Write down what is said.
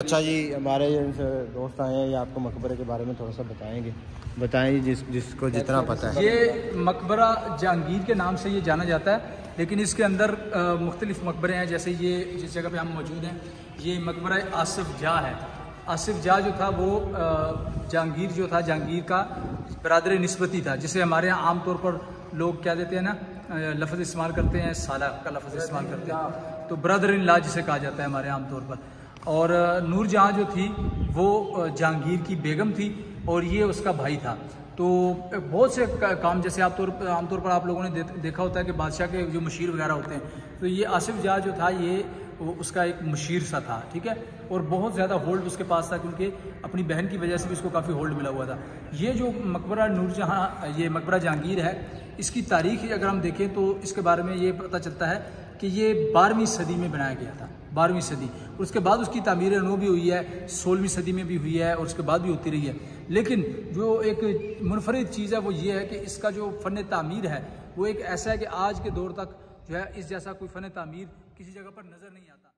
अच्छा जी, हमारे दोस्त आए हैं, ये आपको मकबरे के बारे में थोड़ा सा बताएं जिसको जितना पता है। ये मकबरा जहांगीर के नाम से ये जाना जाता है, लेकिन इसके अंदर मुख्तलिफ मकबरे हैं। जैसे ये जिस जगह पे हम मौजूद हैं, ये मकबरा आसिफ जाह है। आसिफ जाह जो था वो जहांगीर जो था, जहांगीर का बरादर निस्बती था, जिसे हमारे यहाँ आम तौर पर लोग क्या देते हैं ना, लफ्ज़ इस्तेमाल करते हैं, साला का लफ्ज़ इस्तेमाल करते हैं, तो ब्रदर इन लॉ जिसे कहा जाता है हमारे आम तौर पर। और नूर जहाँ जो थी वो जहांगीर की बेगम थी और ये उसका भाई था। तो बहुत से काम, जैसे आमतौर पर आप लोगों ने देखा होता है कि बादशाह के जो मशीर वगैरह होते हैं, तो ये आसिफ जाह जो था ये उसका एक मशीर सा था, ठीक है। और बहुत ज़्यादा होल्ड उसके पास था, क्योंकि अपनी बहन की वजह से भी उसको काफ़ी होल्ड मिला हुआ था। ये जो मकबरा नूरजहाँ, ये मकबरा जहांगीर है, इसकी तारीख अगर हम देखें तो इसके बारे में ये पता चलता है कि ये 12वीं सदी में बनाया गया था, 12वीं सदी। उसके बाद उसकी तामीर नौ भी हुई है, 16वीं सदी में भी हुई है और उसके बाद भी होती रही है। लेकिन जो एक मुनफरिद चीज़ है वो ये है कि इसका जो फ़न तामीर है वो एक ऐसा है कि आज के दौर तक जो है इस जैसा कोई फ़न तामीर किसी जगह पर नज़र नहीं आता।